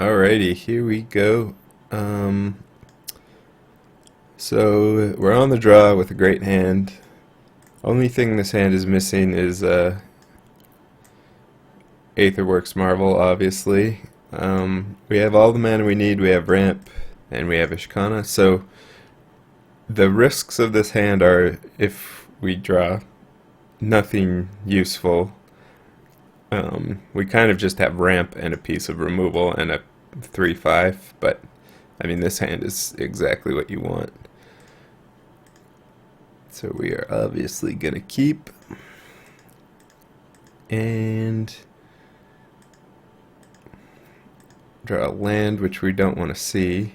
Alrighty, here we go. So we're on the draw with a great hand. Only thing this hand is missing is Aetherworks Marvel, obviously. We have all the mana we need. We have ramp and we have Ishkana. So the risks of this hand are if we draw nothing useful. We kind of just have ramp and a piece of removal and a 3/5, but I mean this hand is exactly what you want. So we are obviously gonna keep and draw a land which we don't want to see,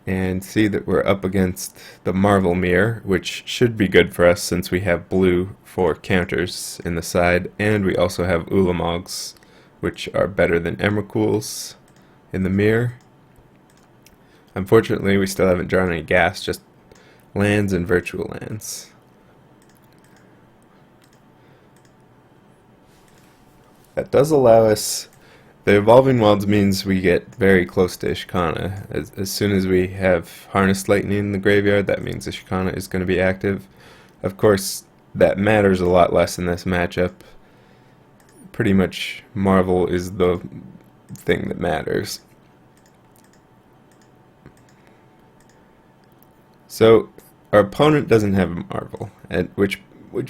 and see that we're up against the Marvel Mirror, which should be good for us since we have blue for counters in the side, and we also have Ulamogs, which are better than Emrakul's in the mirror. Unfortunately, we still haven't drawn any gas, just lands and virtual lands. That does allow us. The Evolving Wilds means we get very close to Ishkana. As soon as we have Harnessed Lightning in the graveyard, that means Ishkana is going to be active. Of course, that matters a lot less in this matchup. Pretty much Marvel is the thing that matters. So our opponent doesn't have a Marvel, which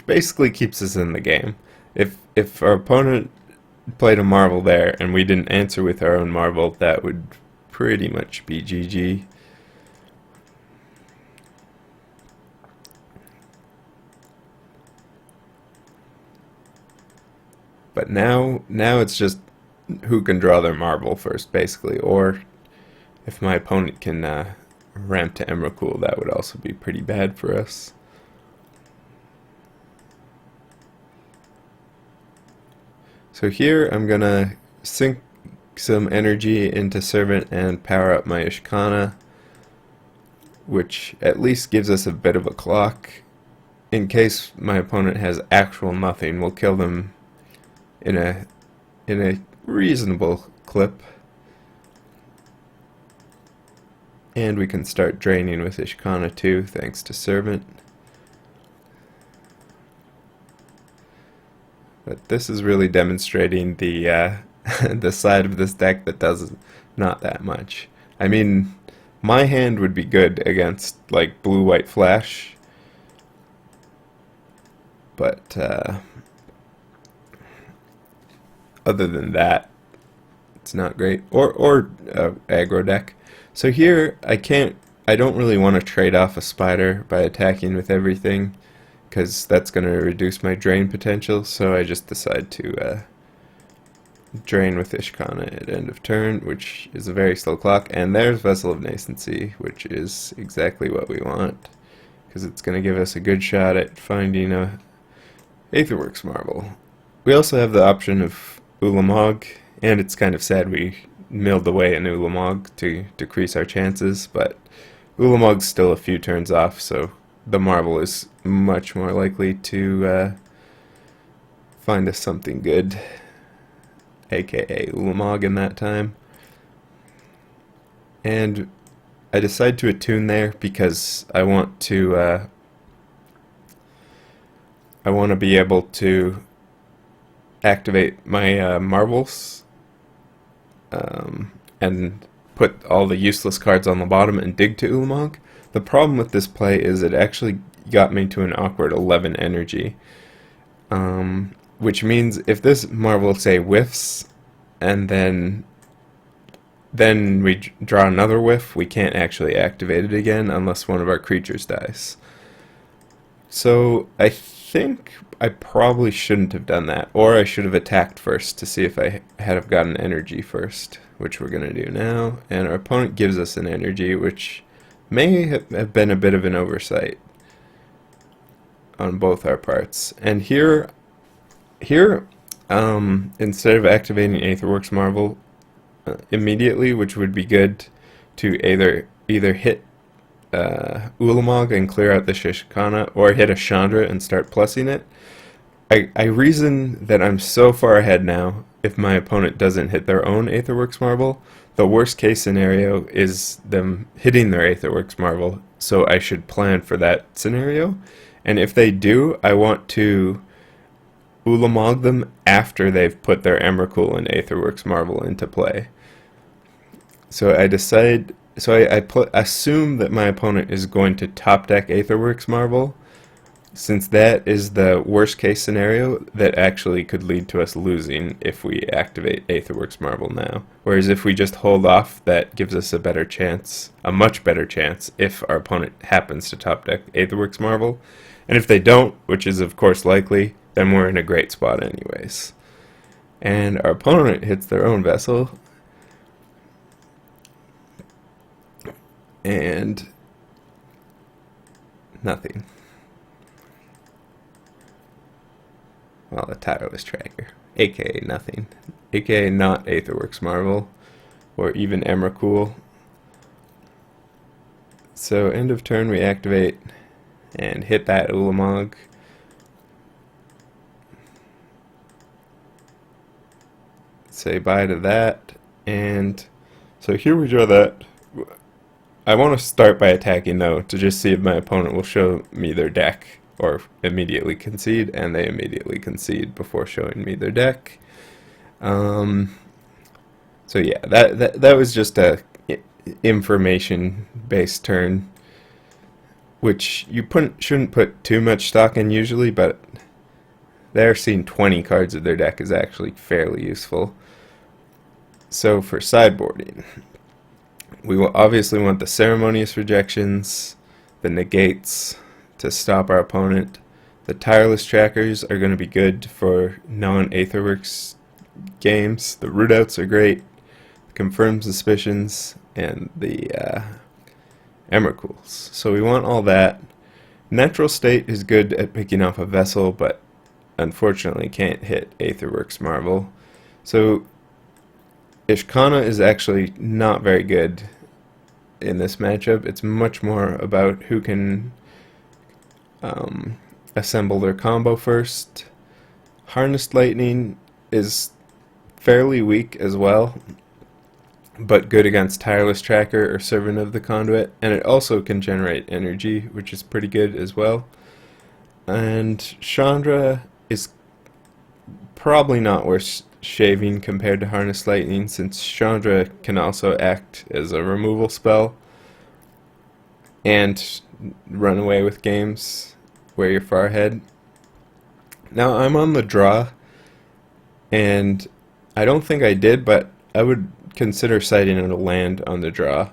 basically keeps us in the game. If our opponent played a Marvel there and we didn't answer with our own Marvel, that would pretty much be GG. But now it's just who can draw their Marvel first, basically, or if my opponent can ramp to Emrakul, that would also be pretty bad for us. So here I'm gonna sink some energy into Servant and power up my Ishkana, which at least gives us a bit of a clock. In case my opponent has actual nothing, we'll kill them in a reasonable clip. And we can start draining with Ishkana too, thanks to Servant. But this is really demonstrating the the side of this deck that does not that much. I mean, my hand would be good against like blue-white flash, but other than that, it's not great. Or aggro deck. So here I don't really want to trade off a spider by attacking with everything, because that's going to reduce my drain potential, so I just decide to drain with Ishkana at end of turn, which is a very slow clock, and there's Vessel of Nascency, which is exactly what we want, because it's going to give us a good shot at finding a Aetherworks Marvel. We also have the option of Ulamog, and it's kind of sad we milled away an Ulamog to decrease our chances, but Ulamog's still a few turns off, so the Marvel is much more likely to find us something good, aka Ulamog in that time. And I decide to attune there because I want to be able to activate my Marvels and put all the useless cards on the bottom and dig to Ulamog. The problem with this play is it actually got me to an awkward 11 energy, which means if this Marvel, say, whiffs, and then we draw another whiff, we can't actually activate it again unless one of our creatures dies. So I think I probably shouldn't have done that, or I should have attacked first to see if I had have gotten energy first, which we're going to do now, and our opponent gives us an energy, which may have been a bit of an oversight on both our parts. And here, instead of activating Aetherworks Marvel immediately, which would be good to either hit Ulamog and clear out the Ishkana, or hit a Chandra and start plussing it, I reason that I'm so far ahead now, if my opponent doesn't hit their own Aetherworks Marvel, the worst case scenario is them hitting their Aetherworks Marvel, so I should plan for that scenario. And if they do, I want to Ulamog them after they've put their Emrakul and Aetherworks Marvel into play. So I decide, assume that my opponent is going to top deck Aetherworks Marvel, since that is the worst case scenario that actually could lead to us losing if we activate Aetherworks Marvel now. Whereas if we just hold off, that gives us a better chance, a much better chance, if our opponent happens to top deck Aetherworks Marvel. And if they don't, which is of course likely, then we're in a great spot anyways. And our opponent hits their own vessel, and nothing. Well, a tireless tracker, aka nothing, aka not Aetherworks Marvel, or even Emrakul. So end of turn we activate and hit that Ulamog. Say bye to that, and so here we draw that. I want to start by attacking though, to just see if my opponent will show me their deck or immediately concede, and they immediately concede before showing me their deck. So yeah, that was just a information-based turn, which you shouldn't put too much stock in usually, but they're seeing 20 cards of their deck is actually fairly useful. So for sideboarding, we will obviously want the ceremonious rejections, the negates to stop our opponent. The tireless trackers are going to be good for non-Aetherworks games. The root outs are great, confirmed suspicions, and the Emrakuls. So we want all that. Natural State is good at picking off a vessel, but unfortunately can't hit Aetherworks Marvel. So Ishkana is actually not very good in this matchup. It's much more about who can assemble their combo first. Harnessed Lightning is fairly weak as well, but good against Tireless Tracker or Servant of the Conduit, and it also can generate energy, which is pretty good as well. And Chandra is probably not worth shaving compared to Harnessed Lightning, since Chandra can also act as a removal spell and run away with games where you're far ahead. Now I'm on the draw, and I don't think I did, but I would consider citing a land on the draw.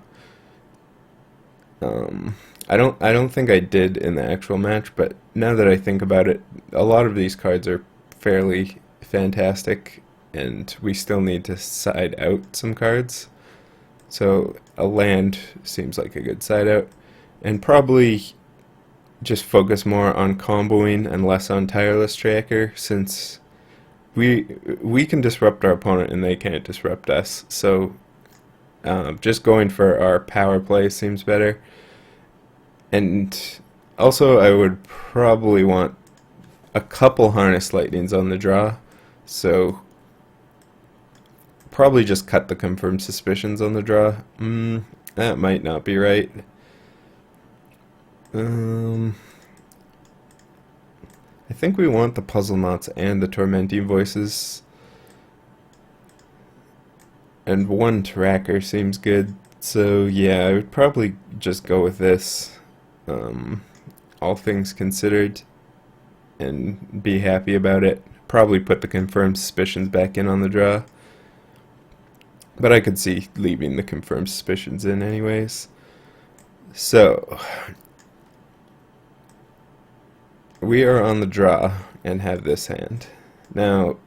I don't think I did in the actual match, but now that I think about it, a lot of these cards are fairly fantastic, and we still need to side out some cards. So a land seems like a good side out, and probably just focus more on comboing and less on Tireless Tracker, since we can disrupt our opponent and they can't disrupt us. So just going for our power play seems better. And also I would probably want a couple Harnessed Lightnings on the draw, so probably just cut the Confirmed Suspicions on the draw. That might not be right. I think we want the Puzzle Knots and the Tormenting Voices, and one Tracker seems good, so yeah, I would probably just go with this, all things considered, and be happy about it. Probably put the Confirmed Suspicions back in on the draw, but I could see leaving the Confirmed Suspicions in anyways. So we are on the draw and have this hand. Now,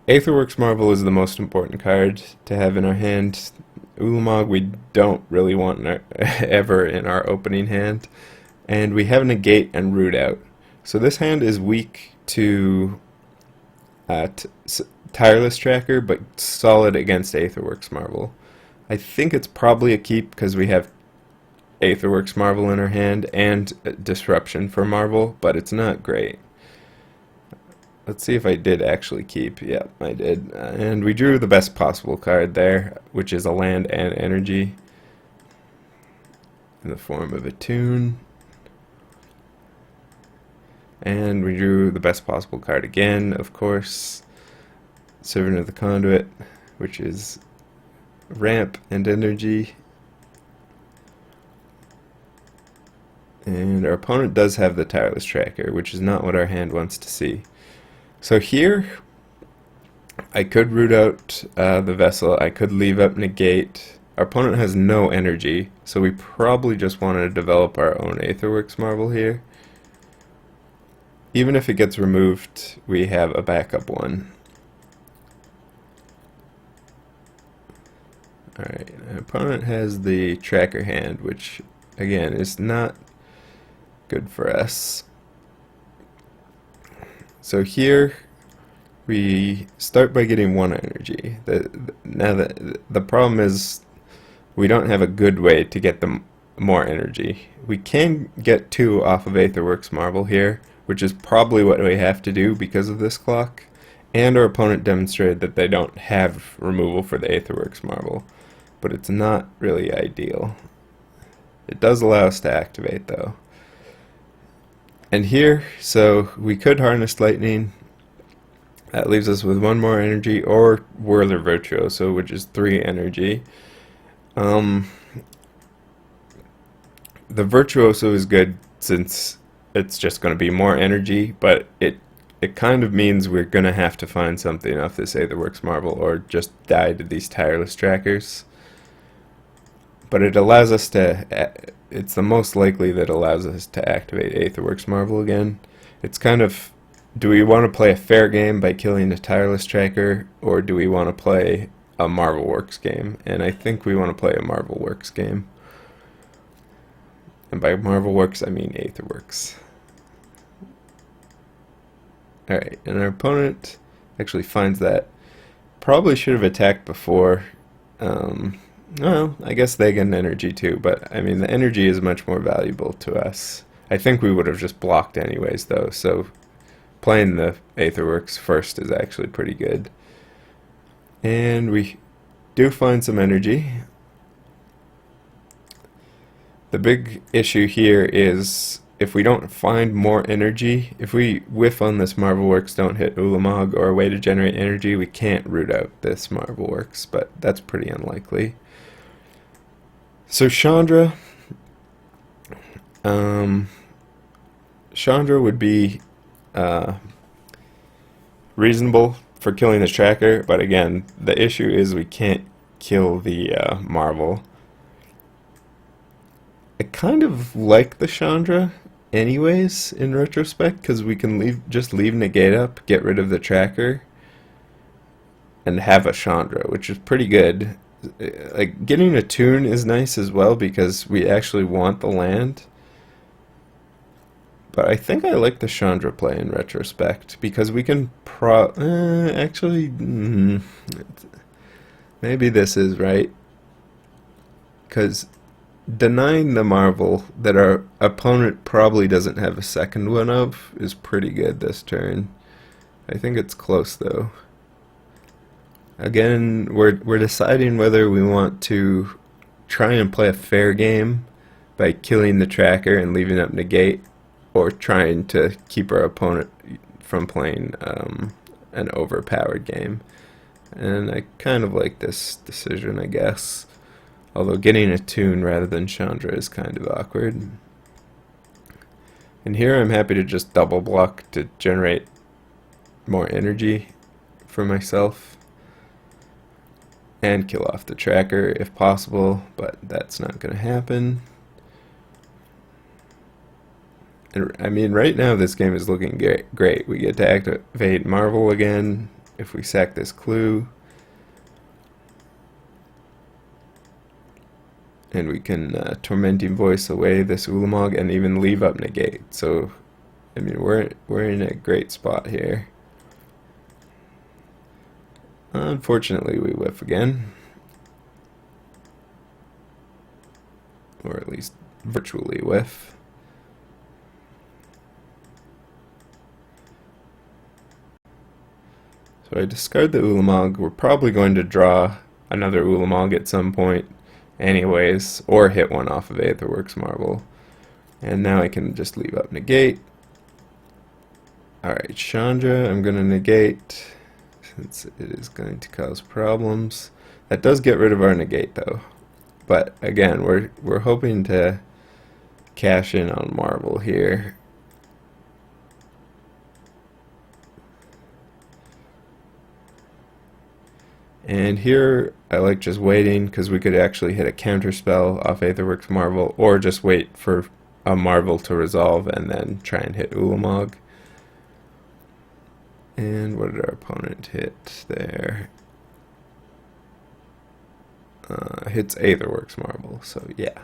Aetherworks Marvel is the most important card to have in our hand. Ulamog we don't really want ever in our opening hand. And we have Negate and Root out. So this hand is weak to Tireless Tracker, but solid against Aetherworks Marvel. I think it's probably a keep because we have Aetherworks Marvel in our hand and Disruption for Marvel, but it's not great. let's see if I did actually keep. Yep, I did. And we drew the best possible card there, which is a land and energy in the form of a tune. And we drew the best possible card again, of course, Servant of the Conduit, which is ramp and energy. And our opponent does have the Tireless Tracker, which is not what our hand wants to see. So here, I could root out the Vessel, I could leave up Negate. Our opponent has no energy, so we probably just want to develop our own Aetherworks marble here. Even if it gets removed, we have a backup one. Alright, our opponent has the Tracker hand, which, again, is not good for us. So here we start by getting 1 energy. Now the problem is we don't have a good way to get them more energy. We can get 2 off of Aetherworks marble here, which is probably what we have to do because of this clock. And our opponent demonstrated that they don't have removal for the Aetherworks marble, but it's not really ideal. It does allow us to activate though. And here, so we could Harness Lightning. That leaves us with 1 more energy, or Whirler Virtuoso, which is 3 energy. The Virtuoso is good since it's just going to be more energy, but it kind of means we're going to have to find something off this Aetherworks marble, or just die to these Tireless Trackers. But it allows us to, it's the most likely that allows us to activate Aetherworks marble again. It's kind of, do we want to play a fair game by killing a Tireless Tracker, or do we want to play a Marvelworks game? And I think we want to play a Marvelworks game. And by Marvelworks, I mean Aetherworks. Alright, and our opponent actually finds that. Probably should have attacked before. Well, I guess they get an energy too, but I mean the energy is much more valuable to us. I think we would have just blocked anyways though, so playing the Aetherworks first is actually pretty good. And we do find some energy. The big issue here is if we don't find more energy, if we whiff on this Marvelworks, don't hit Ulamog or a way to generate energy, we can't root out this Marvelworks, but that's pretty unlikely. So Chandra, Chandra would be reasonable for killing this tracker, but again, the issue is we can't kill the Marvel. I kind of like the Chandra anyways in retrospect, because we can just leave Negate up, get rid of the tracker, and have a Chandra, which is pretty good. Like, getting a tune is nice as well because we actually want the land. But I think I like the Chandra play in retrospect because we can actually, maybe this is right. Because denying the Marvel that our opponent probably doesn't have a second one of is pretty good this turn. I think it's close though. Again, we're deciding whether we want to try and play a fair game by killing the tracker and leaving up Negate, or trying to keep our opponent from playing an overpowered game. And I kind of like this decision, I guess. Although getting a tune rather than Chandra is kind of awkward. And here I'm happy to just double block to generate more energy for myself. And kill off the tracker if possible, but that's not going to happen. And, I mean, right now this game is looking great. We get to activate Marvel again if we sack this clue. And we can Tormenting Voice away this Ulamog and even leave up Negate. So, I mean, we're in a great spot here. Unfortunately, we whiff again. Or at least virtually whiff. So I discard the Ulamog. We're probably going to draw another Ulamog at some point anyways, or hit one off of Aetherworks Marble. And now I can just leave up negate. Alright, Chandra, I'm going to negate since it is going to cause problems. That does get rid of our negate though. But again, we're hoping to cash in on Marble here. And here I like just waiting because we could actually hit a counter spell off Aetherworks Marble, or just wait for a Marble to resolve and then try and hit Ulamog. And what did our opponent hit there? Hits Aetherworks Marble, so yeah.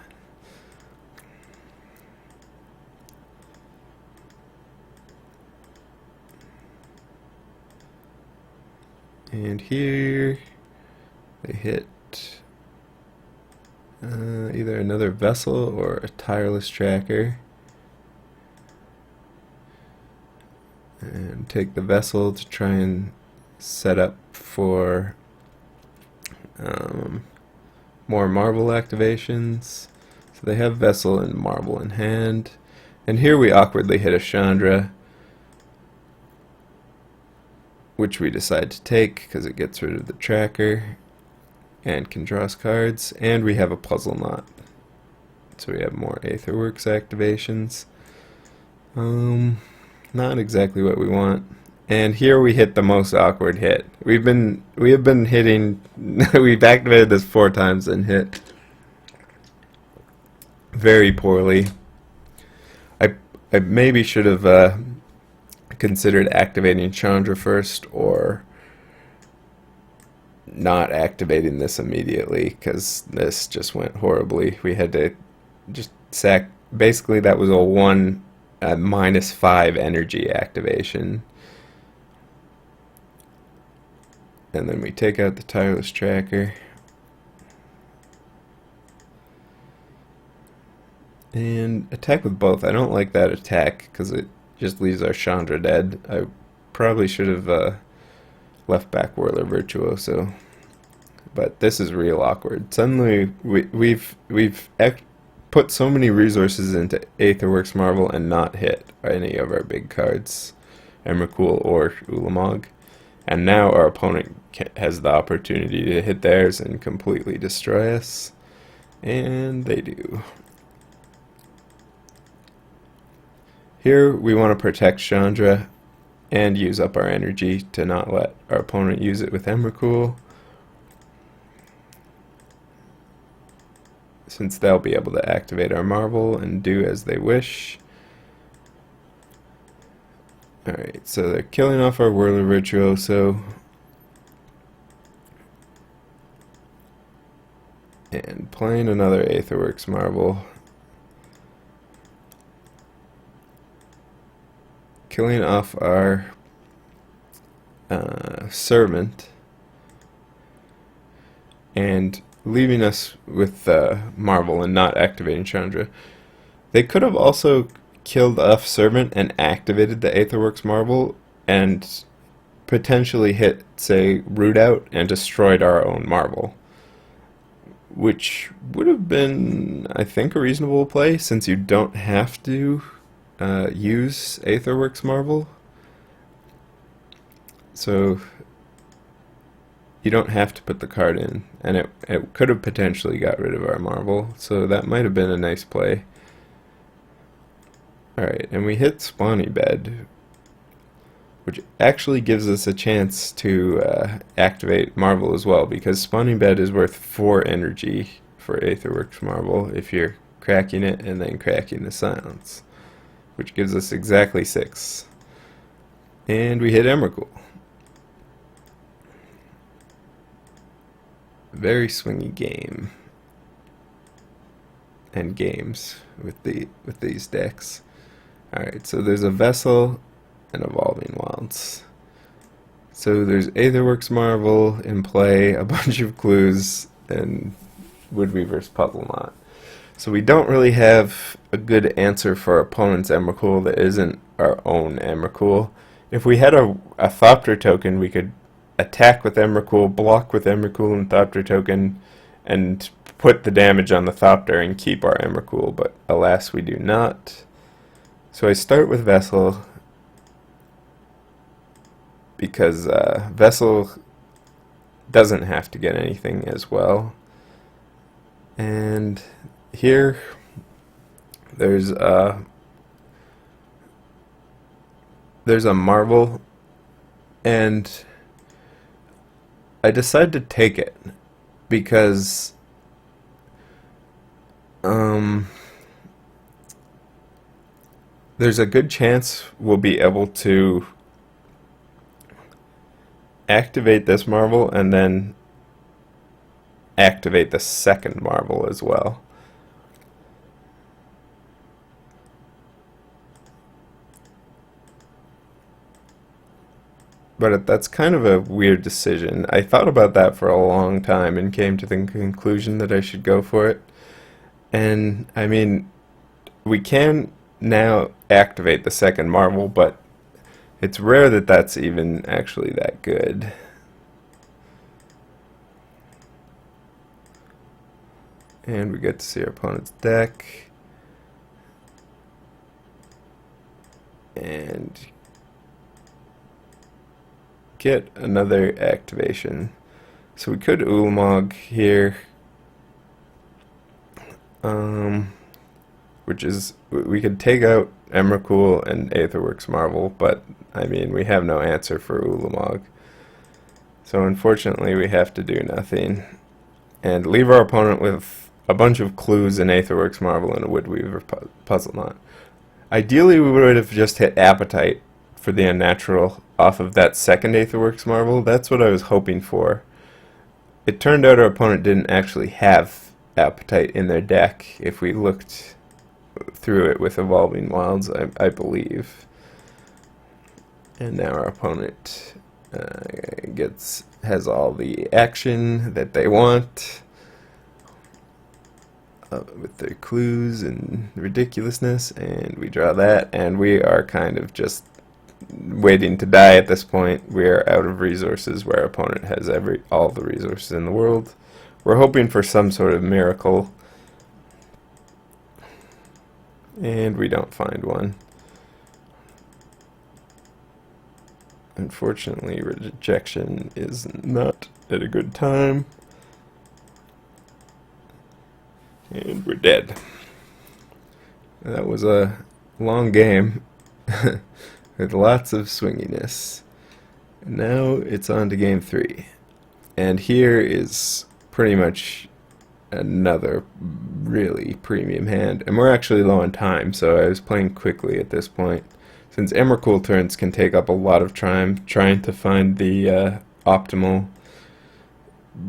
And here they hit either another Vessel or a Tireless Tracker. And take the Vessel to try and set up for more Marble activations. So they have Vessel and Marble in hand. And here we awkwardly hit a Chandra, which we decide to take because it gets rid of the tracker and can draw us cards. And we have a Puzzle Knot. So we have more Aetherworks activations. Not exactly what we want. And here we hit the most awkward hit. We have been hitting we've activated this 4 times and hit very poorly. I maybe should have considered activating Chandra first, or not activating this immediately, because this just went horribly. We had to just sack. Basically that was a -5 energy activation. And then we take out the Tireless Tracker. And attack with both. I don't like that attack because it just leaves our Chandra dead. I probably should have left back Whirler Virtuoso. But this is real awkward. Suddenly we've put so many resources into Aetherworks Marble and not hit any of our big cards, Emrakul or Ulamog. And now our opponent has the opportunity to hit theirs and completely destroy us. And they do. Here we want to protect Chandra and use up our energy to not let our opponent use it with Emrakul, since they'll be able to activate our Marble and do as they wish. Alright, so they're killing off our Whirler Virtuoso. And playing another Aetherworks Marble. Killing off our Servant. And leaving us with Marble and not activating Chandra. They could have also killed off Servant and activated the Aetherworks Marble and potentially hit, say, Root Out and destroyed our own Marble, which would have been, I think, a reasonable play, since you don't have to use Aetherworks Marble. So you don't have to put the card in, and it could have potentially got rid of our Marble, so that might have been a nice play. Alright, and we hit Spawny Bed, which actually gives us a chance to activate Marble as well, because Spawning Bed is worth 4 energy for Aetherworks Marble if you're cracking it and then cracking the Silence, which gives us exactly 6. And we hit Emrakul. Very swingy game and games with these decks. Alright, so there's a Vessel and Evolving Wilds. So there's Aetherworks Marble in play, a bunch of clues, and Woodweaver's Puzzle Knot. So we don't really have a good answer for our opponent's Emrakul that isn't our own Emrakul. If we had a Thopter token, we could attack with Emrakul, block with Emrakul and Thopter token, and put the damage on the Thopter and keep our Emrakul, but alas we do not. So I start with Vessel because Vessel doesn't have to get anything as well. And here there's a Marvel, and I decide to take it because there's a good chance we'll be able to activate this Marvel and then activate the second Marvel as well. But that's kind of a weird decision. I thought about that for a long time and came to the conclusion that I should go for it. And, I mean, we can now activate the second Marvel, but it's rare that that's even actually that good. And we get to see our opponent's deck. And get another activation. So we could Ulamog here. Which is, we could take out Emrakul and Aetherworks Marvel, but I mean, we have no answer for Ulamog. So unfortunately, we have to do nothing and leave our opponent with a bunch of clues in Aetherworks Marvel and a Woodweaver Puzzle Knot. Ideally, we would have just hit Appetite for the Unnatural off of that second Aetherworks Marvel. That's what I was hoping for. It turned out our opponent didn't actually have Appetite in their deck if we looked through it with Evolving Wilds, I believe. And now our opponent has all the action that they want with their clues and ridiculousness, and we draw that, and we are kind of just waiting to die at this point. We are out of resources where our opponent has all the resources in the world. We're hoping for some sort of miracle, and we don't find one. Unfortunately, rejection is not at a good time. And we're dead. That was a long game with lots of swinginess. And now it's on to game 3. And here is pretty much another really premium hand. And we're actually low on time, so I was playing quickly at this point. Since Emrakul turns can take up a lot of time trying to find the optimal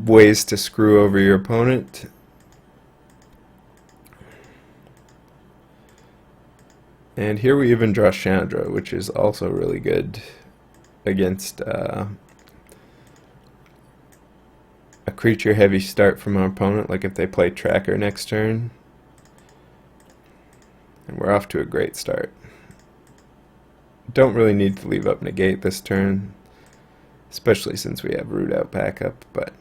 ways to screw over your opponent. And here we even draw Chandra, which is also really good against a creature heavy start from our opponent, like if they play Tracker next turn. And we're off to a great start. Don't really need to leave up Negate this turn, especially since we have Root Out backup, but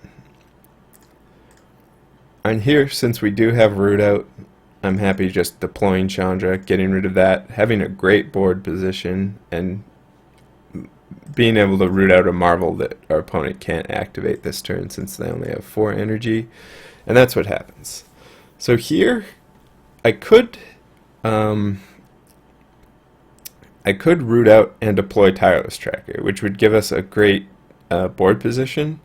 on here, since we do have Root Out, I'm happy just deploying Chandra, getting rid of that, having a great board position, and being able to root out a Marvel that our opponent can't activate this turn since they only have 4 energy, and that's what happens. So here, I could root out and deploy Tireless Tracker, which would give us a great board position,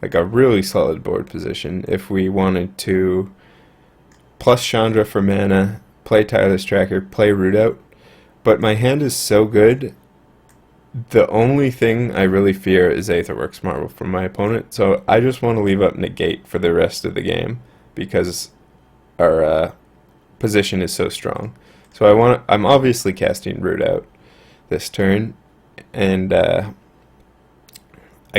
like a really solid board position if we wanted to plus Chandra for mana, play Tireless Tracker, play Root Out. But my hand is so good, the only thing I really fear is Aetherworks Marvel from my opponent, so I just want to leave up Negate for the rest of the game because our position is so strong. So I'm obviously casting Root Out this turn, and I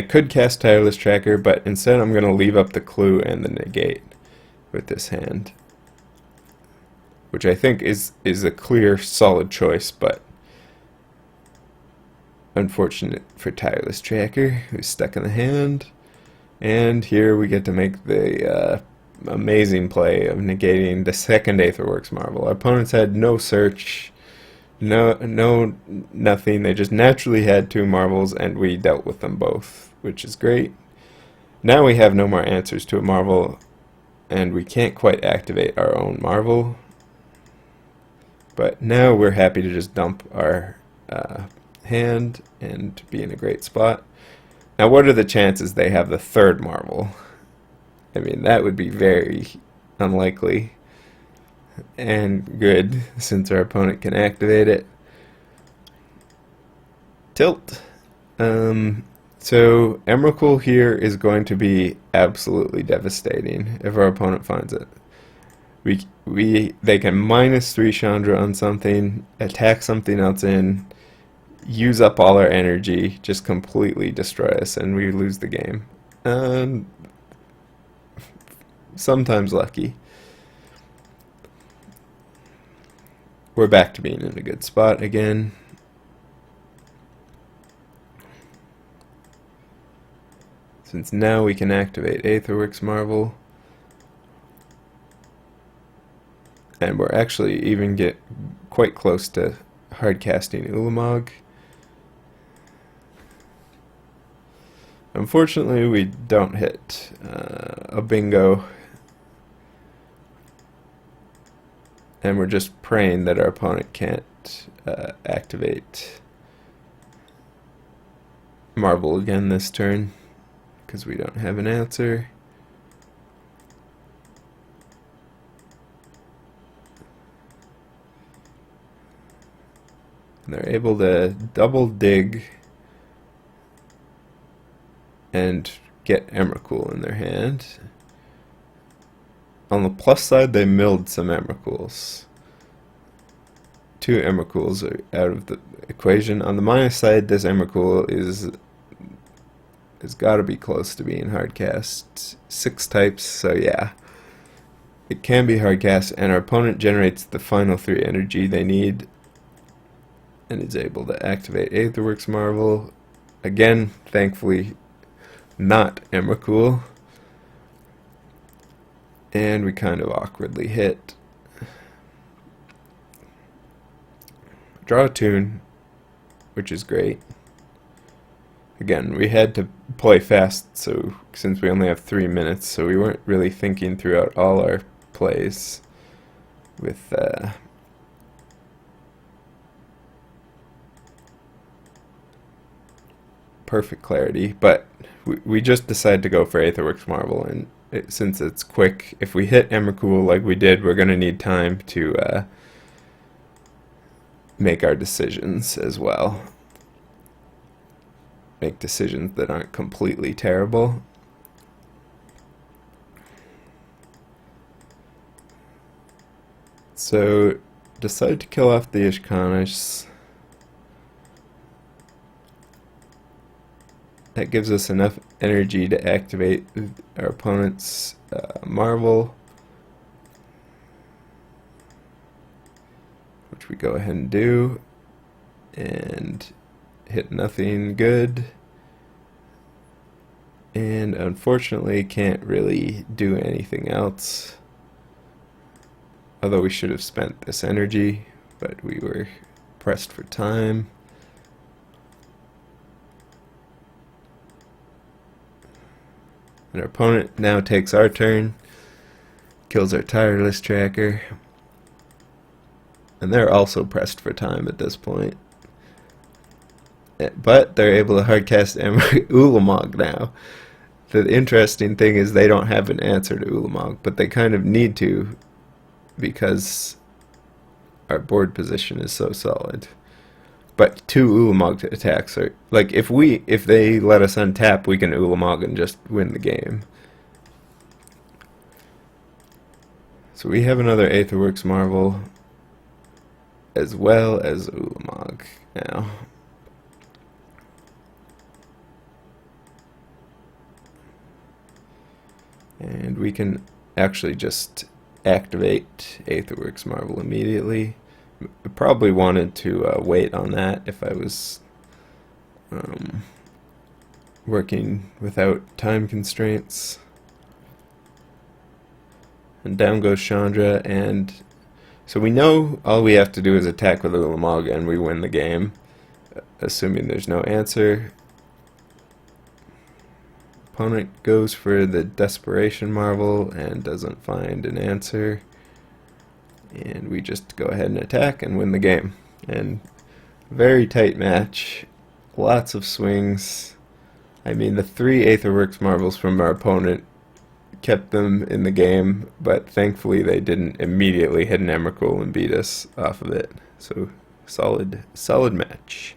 could cast Tireless Tracker, but instead I'm going to leave up the Clue and the Negate with this hand, which I think is a clear, solid choice, but Unfortunate for Tireless Tracker, who's stuck in the hand. And here we get to make the amazing play of negating the second Aetherworks Marvel. Our opponents had no search, nothing. They just naturally had two marvels, and we dealt with them both, which is great. Now we have no more answers to a marvel, and we can't quite activate our own marvel. But now we're happy to just dump our hand and be in a great spot. Now, what are the chances they have the third marvel? I mean, that would be very unlikely and good, since our opponent can activate it. Tilt. So Emrakul here is going to be absolutely devastating if our opponent finds it. They can -3 Chandra on something, attack something else in, use up all our energy, just completely destroy us, and we lose the game. Sometimes lucky. We're back to being in a good spot again. Since now we can activate Aetherworks Marvel. And we're actually even get quite close to hardcasting Ulamog. Unfortunately, we don't hit a bingo. And we're just praying that our opponent can't activate Marvel again this turn, because we don't have an answer. And they're able to double dig and get Emrakul in their hand. On the plus side, they milled some Emrakuls. 2 Emrakuls are out of the equation. On the minus side, this Emrakul has got to be close to being hardcast. 6 types, so yeah. It can be hardcast, and our opponent generates the final 3 energy they need and is able to activate Aetherworks Marvel. Again, thankfully, not Emrakul. And we kind of awkwardly hit. Draw a tune, which is great. Again, we had to play fast, so since we only have 3 minutes, so we weren't really thinking throughout all our plays with perfect clarity. But we just decided to go for Aetherworks Marvel, and since it's quick, if we hit Emrakul like we did, we're going to need time to make our decisions as well. Make decisions that aren't completely terrible. So, decide to kill off the Ishkanis. That gives us enough energy to activate our opponent's Marvel, which we go ahead and do, and hit nothing good, and unfortunately can't really do anything else, although we should have spent this energy, but we were pressed for time. And our opponent now takes our turn, kills our Tireless Tracker, and they're also pressed for time at this point. But they're able to hardcast Ulamog now. The interesting thing is they don't have an answer to Ulamog, but they kind of need to, because our board position is so solid. But 2 Ulamog attacks are like, if they let us untap, we can Ulamog and just win the game. So we have another Aetherworks Marvel as well as Ulamog now. And we can actually just activate Aetherworks Marvel immediately. I probably wanted to wait on that if I was working without time constraints. And down goes Chandra, and so we know all we have to do is attack with a Ulamog and we win the game, assuming there's no answer. Opponent goes for the Desperation Marvel and doesn't find an answer, and we just go ahead and attack and win the game. And very tight match, lots of swings. I mean, the 3 Aetherworks Marvels from our opponent kept them in the game, but thankfully they didn't immediately hit an Emrakul and beat us off of it. So solid match.